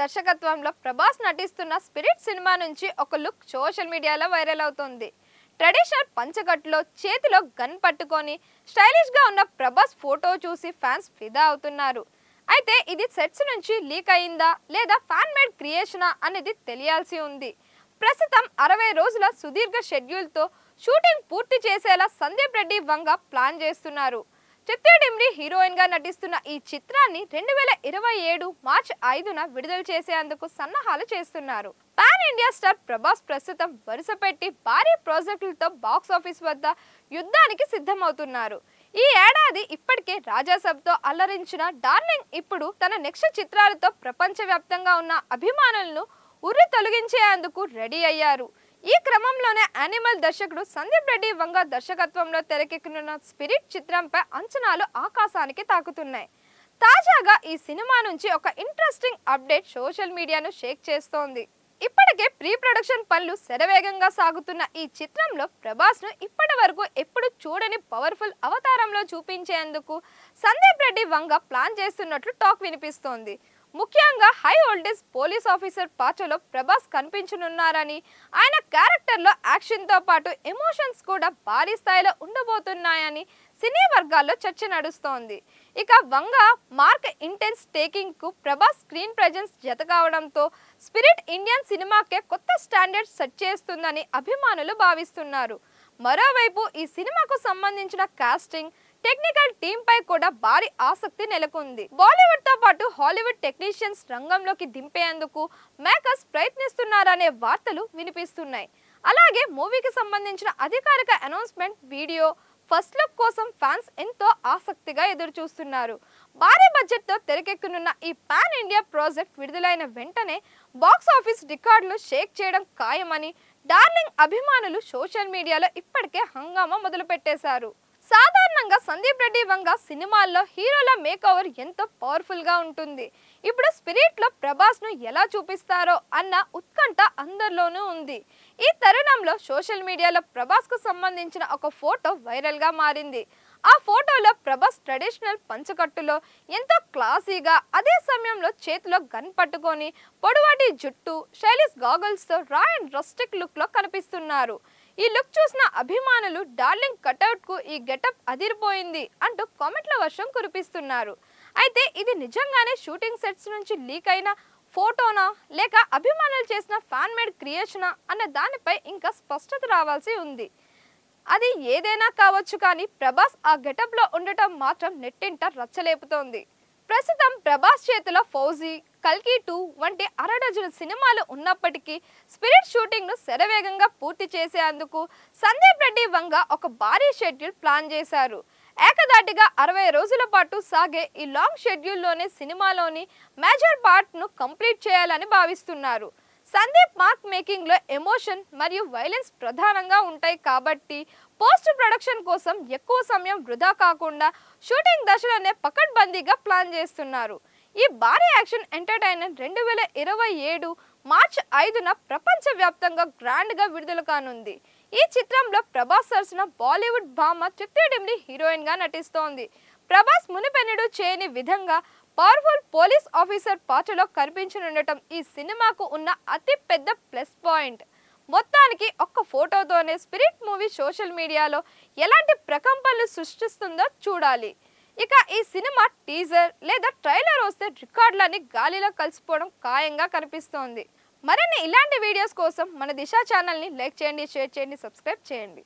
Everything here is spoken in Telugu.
దర్శకత్వంలో ప్రభాస్ నటిస్తున్న స్పిరిట్ సినిమా నుంచి ఒక లుక్ సోషల్ మీడియాలో వైరల్ అవుతోంది. ట్రెడిషనల్ పంచకట్టులో చేతిలో గన్ పట్టుకొని స్టైలిష్ గా ఉన్న ప్రభాస్ ఫోటో చూసి ఫ్యాన్స్ ఫిదా అవుతున్నారు. అయితే ఇది సెట్స్ నుంచి లీక్ అయిందా లేదా ఫ్యాన్ మేడ్ క్రియేషనా అనేది తెలియాల్సి ఉంది. ప్రస్తుతం 60 రోజుల సుదీర్ఘ షెడ్యూల్తో షూటింగ్ పూర్తి చేసేలా సందీప్ రెడ్డి వంగ ప్లాన్ చేస్తున్నారు. చిత్రడిమ్రి హీరోయిన్ గా నటిస్తున్న ఈ చిత్రాన్ని 2027 మార్చి 5న విడుదల చేసేందుకు సన్నాహాలు చేస్తున్నారు. పాన్ ఇండియా స్టార్ ప్రభాస్ ప్రస్తుతం వరుసపెట్టి భారీ ప్రాజెక్టులతో బాక్స్ ఆఫీస్ వద్ద యుద్ధానికి సిద్ధమవుతున్నారు. ఈ ఏడాది ఇప్పటికే రాజాసాబ్తో అల్లరించిన డార్లింగ్ ఇప్పుడు తన నెక్స్ట్ చిత్రాలతో ప్రపంచవ్యాప్తంగా ఉన్న అభిమానులను ఉర్రి తొలగించేందుకు రెడీ అయ్యారు. ఈ క్రమంలోనే యానిమల్ దర్శకుడు సందీప్ రెడ్డి వంగ దర్శకత్వంలో తెరకెక్కనున్న స్పిరిట్ చిత్రంపై అంచనాలు ఆకాశానికి తాకుతున్నాయి. తాజాగా ఈ సినిమా నుంచి ఒక ఇంట్రెస్టింగ్ అప్డేట్ సోషల్ మీడియాను షేక్ చేస్తోంది. ఇప్పటికే ప్రీ ప్రొడక్షన్ పనులు శరవేగంగా సాగుతున్న ఈ చిత్రంలో ప్రభాస్ ను ఇప్పటి వరకు ఎప్పుడు చూడని పవర్ఫుల్ అవతారంలో చూపించేందుకు సందీప్ రెడ్డి వంగ ప్లాన్ చేస్తున్నట్లు టాక్ వినిపిస్తోంది. ముఖ్యంగా హై వోల్టేజ్ పోలీస్ ఆఫీసర్ పాత్రలో ప్రభాస్ కనిపించనున్నారని, ఆయన క్యారెక్టర్లో యాక్షన్తో పాటు ఎమోషన్స్ కూడా భారీ స్థాయిలో ఉండబోతున్నాయని సినీ వర్గాల్లో చర్చ నడుస్తోంది. ఇక వంగ మార్క్ ఇంటెన్స్ టేకింగ్ కు ప్రభాస్ స్క్రీన్ ప్రెజెన్స్ జత కావడంతో స్పిరిట్ ఇండియన్ సినిమాకే కొత్త స్టాండర్డ్ సెట్ చేస్తుందని అభిమానులు భావిస్తున్నారు. మరోవైపు ఈ సినిమాకు సంబంధించిన కాస్టింగ్, టెక్నికల్ టీమ్ పై కూడా భారీ ఆసక్తి నెలకొంది. బాలీవుడ్ తో పాటు హాలీవుడ్ టెక్నీషియన్స్ రంగంలోకి దింపేందుకు మేకర్స్ ప్రయత్నిస్తున్నారనే వార్తలు వినిపిస్తున్నాయి. అలాగే మూవీకి సంబంధించిన అధికారిక అనౌన్స్మెంట్ వీడియో ఫస్ట్ లుక్ కోసం ఫ్యాన్స్ ఎంతో ఆసక్తిగా ఎదురు చూస్తున్నారు. భారీ బడ్జెట్ తో తెరకెక్కనున్న ఈ పాన్ ఇండియా ప్రాజెక్ట్ విడుదలైన వెంటనే బాక్స్ ఆఫీస్ రికార్డులు షేక్ చేయడం ఖాయమని డార్లింగ్ అభిమానులు సోషల్ మీడియాలో ఇప్పటికే హంగామా మొదలు పెట్టేశారు. సాధారణంగా సందీప్ రెడ్డి వంగ సినిమాల్లో హీరోల మేకోవర్ ఎంతో పవర్ఫుల్ గా ఉంటుంది. ఇప్పుడు స్పిరిట్ లో ప్రభాస్ ను ఎలా చూపిస్తారో అన్న ఉత్కంఠ అందరిలోనూ ఉంది. ఈ తరుణంలో సోషల్ మీడియాలో ప్రభాస్ కు సంబంధించిన ఒక ఫోటో వైరల్ గా మారింది. ఆ ఫోటోలో ప్రభాస్ ట్రెడిషనల్ పంచకట్టులో ఎంతో క్లాసీగా, అదే సమయంలో చేతిలో గన్ పట్టుకొని పొడవాటి జుట్టు, స్టైలిష్ గాగల్స్ తో రా అండ్ రస్టిక్ లుక్ లో కనిపిస్తున్నారు. ఈ లుక్ చూసిన అభిమానులు డార్లింగ్ కటౌట్ కు ఈ గెటప్ అదిరిపోయింది అంటూ కామెంట్ల వర్షం కురిపిస్తున్నారు. అయితే ఇది నిజంగానే షూటింగ్ సెట్స్ నుంచి లీక్ అయిన ఫోటోనా లేక అభిమానులు చేసిన ఫ్యాన్ మేడ్ క్రియేషనా అన్న దానిపై ఇంకా స్పష్టత రావాల్సి ఉంది. అది ఏదైనా కావచ్చు, కానీ ప్రభాస్ ఆ గెటప్ లో ఉండటం మాత్రం నెట్టింట రచ్చలేపుతోంది. ప్రస్తుతం ప్రభాస్ చేతిలో ఫౌజీ, కల్కి 2 వంటి అరడజను సినిమాలు ఉన్నప్పటికీ స్పిరిట్ షూటింగ్ ను శరవేగంగా పూర్తి చేసేందుకు సందీప్ రెడ్డి వంగ ఒక భారీ షెడ్యూల్ ప్లాన్ చేశారు. ఏకదాటిగా 60 రోజుల పాటు సాగే ఈ లాంగ్ షెడ్యూల్లోనే సినిమాలోని మేజర్ పార్ట్ ను కంప్లీట్ చేయాలని భావిస్తున్నారు. సందీప్ మార్క్ మేకింగ్ లో ఎమోషన్ మరియు వైలెన్స్ ప్రధానంగా ఉంటాయి కాబట్టి పోస్ట్ ప్రొడక్షన్ కోసం ఎక్కువ సమయం వృధా కాకుండా షూటింగ్ దశలోనే పకడ్బందీగా ప్లాన్ చేస్తున్నారు. ఈ భారీ యాక్షన్ ఎంటర్టైనర్ 2027 మార్చి 5న ప్రపంచవ్యాప్తంగా గ్రాండ్ గా విడుదల కానుంది. ఈ చిత్రంలో ప్రభాస్ సరసన బాలీవుడ్ భామ చిత్రడిమ్రి హీరోయిన్ గా నటిస్తోంది. ప్రభాస్ మునిపెన్నడూ చేయని విధంగా పవర్ఫుల్ పోలీస్ ఆఫీసర్ పాత్రలో కనిపించనుండటం ఈ సినిమాకు ఉన్న అతి పెద్ద ప్లస్ పాయింట్. మొత్తానికి ఒక్క ఫోటోతోనే స్పిరిట్ మూవీ సోషల్ మీడియాలో ఎలాంటి ప్రకంపనలు సృష్టిస్తుందో చూడాలి. ఇక ఈ సినిమా టీజర్ లేదా ట్రైలర్ వస్తే రికార్డులన్నీ గాలిలో కలిసిపోవడం ఖాయంగా కనిపిస్తోంది. మరిన్ని ఇలాంటి వీడియోస్ కోసం మన దిశ ఛానల్ని లైక్ చేయండి, షేర్ చేయండి, సబ్స్క్రైబ్ చేయండి.